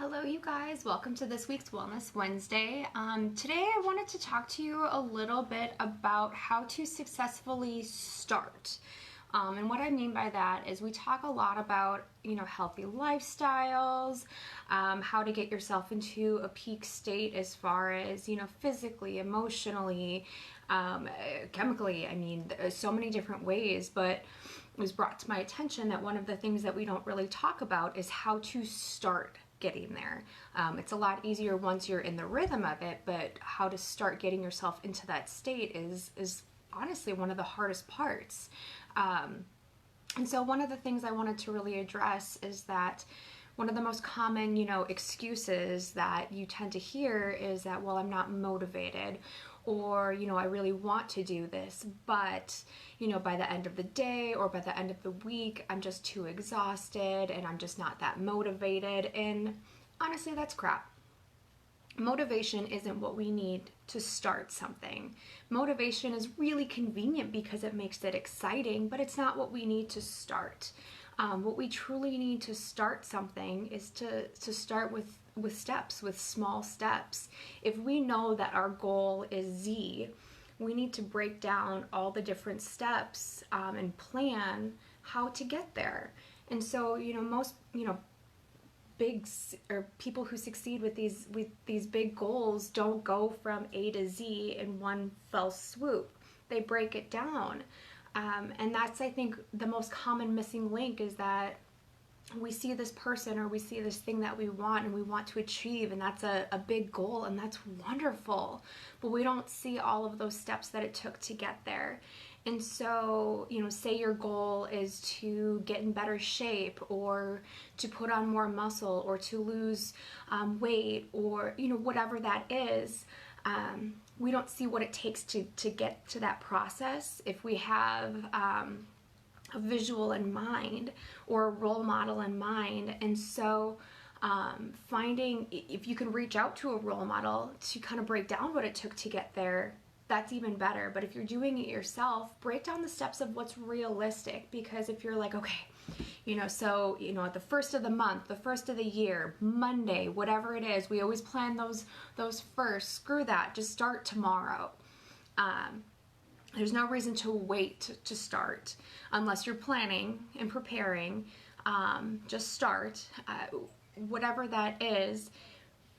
Hello, you guys. Welcome to this week's Wellness Wednesday. Today, I wanted to talk to you a little bit about how to successfully start. And what I mean by that is we talk a lot about, healthy lifestyles, how to get yourself into a peak state as far as, physically, emotionally, chemically. I mean, there's so many different ways, but it was brought to my attention that one of the things that we don't really talk about is how to start getting there. It's a lot easier once you're in the rhythm of it, but how to start getting yourself into that state is honestly one of the hardest parts. And so one of the things I wanted to really address is that one of the most common, excuses that you tend to hear is that, well, I'm not motivated, or, I really want to do this, but, by the end of the day or by the end of the week, I'm just too exhausted and I'm just not that motivated. And honestly, that's crap. Motivation isn't what we need to start something. Motivation is really convenient because it makes it exciting, but it's not what we need to start. What we truly need to start something is to start with steps, with small steps. If we know that our goal is Z, we need to break down all the different steps and plan how to get there. And so, most, big or people who succeed with these big goals don't go from A to Z in one fell swoop. They break it down. And that's, I think, the most common missing link is that we see this person or we see this thing that we want and we want to achieve, and that's a big goal, and that's wonderful. But we don't see all of those steps that it took to get there. And so, say your goal is to get in better shape or to put on more muscle or to lose weight or, whatever that is. We don't see what it takes to get to that process if we have a visual in mind or a role model in mind. And so finding, if you can reach out to a role model to kind of break down what it took to get there, that's even better. But if you're doing it yourself, break down the steps of what's realistic. Because if you're like, okay, at the first of the month, the first of the year, Monday, whatever it is, we always plan those first. Screw that. Just start tomorrow. There's no reason to wait to start unless you're planning and preparing. Just start. Whatever that is,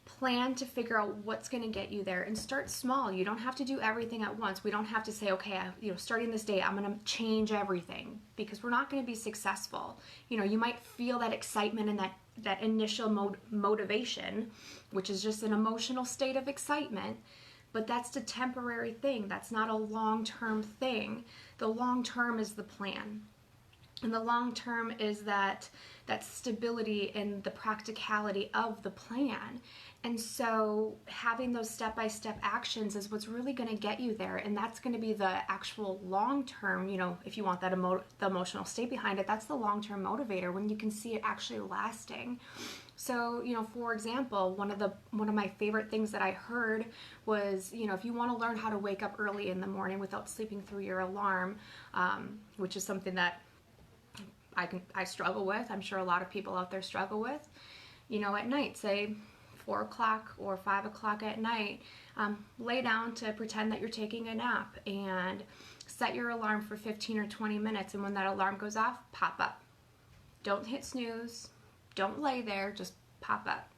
plan to figure out what's going to get you there and start small. You don't have to do everything at once. We don't have to say, okay, starting this day, I'm going to change everything, because we're not going to be successful. You might feel that excitement and that initial motivation, which is just an emotional state of excitement. But that's the temporary thing. That's not a long-term thing. The long term is the plan. And the long term is that stability and the practicality of the plan. And so having those step-by-step actions is what's really going to get you there. And that's going to be the actual long term, if you want that the emotional state behind it, that's the long-term motivator when you can see it actually lasting. So, for example, one of my favorite things that I heard was, if you want to learn how to wake up early in the morning without sleeping through your alarm, which is something that I struggle with. I'm sure a lot of people out there struggle with. At night, say 4 o'clock or 5 o'clock at night, lay down to pretend that you're taking a nap and set your alarm for 15 or 20 minutes. And when that alarm goes off, pop up. Don't hit snooze. Don't lay there. Just pop up.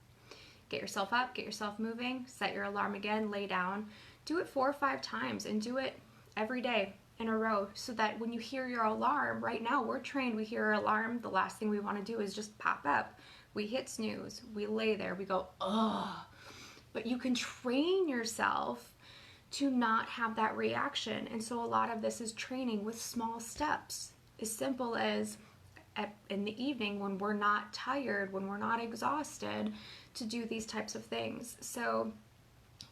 Get yourself up, get yourself moving, set your alarm again, lay down. Do it 4 or 5 times and do it every day in a row, so that when you hear your alarm, right now we're trained, we hear our alarm, the last thing we want to do is just pop up. We hit snooze, we lay there, we go, ugh. But you can train yourself to not have that reaction. And so a lot of this is training with small steps, as simple as in the evening when we're not tired, when we're not exhausted, to do these types of things. So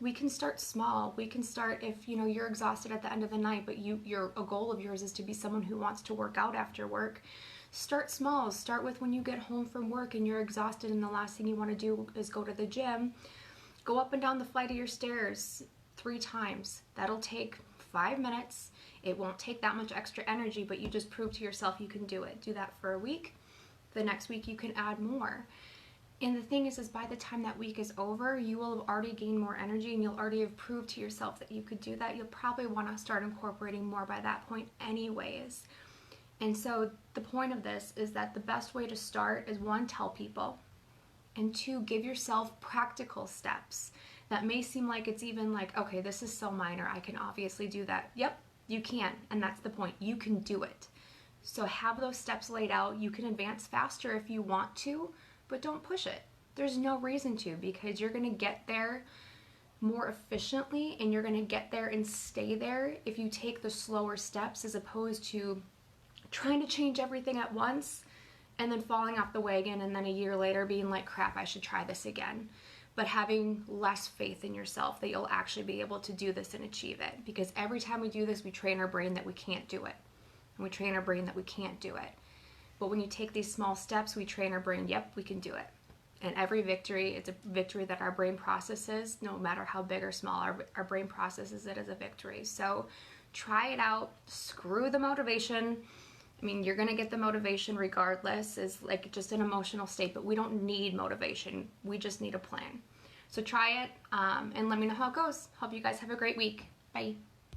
we can start small. We can start if you're exhausted at the end of the night, but a goal of yours is to be someone who wants to work out after work. Start small. Start with when you get home from work and you're exhausted and the last thing you want to do is go to the gym. Go up and down the flight of your stairs 3 times. That'll take 5 minutes. It won't take that much extra energy, but you just prove to yourself you can do it. Do that for a week. The next week you can add more. And the thing is by the time that week is over, you will have already gained more energy and you'll already have proved to yourself that you could do that. You'll probably want to start incorporating more by that point anyways. And so the point of this is that the best way to start is, one, tell people, and two, give yourself practical steps. That may seem like it's even like, okay, this is so minor, I can obviously do that. Yep, you can, and that's the point. You can do it. So have those steps laid out. You can advance faster if you want to, but don't push it. There's no reason to, because you're going to get there more efficiently and you're going to get there and stay there if you take the slower steps, as opposed to trying to change everything at once and then falling off the wagon and then a year later being like, crap, I should try this again. But having less faith in yourself that you'll actually be able to do this and achieve it. Because every time we do this, we train our brain that we can't do it. And we train our brain that we can't do it. But when you take these small steps, we train our brain, yep, we can do it. And every victory, it's a victory that our brain processes, no matter how big or small, our brain processes it as a victory. So try it out, screw the motivation. I mean, you're gonna get the motivation regardless. It's like just an emotional state, but we don't need motivation. We just need a plan. So try it and let me know how it goes. Hope you guys have a great week. Bye.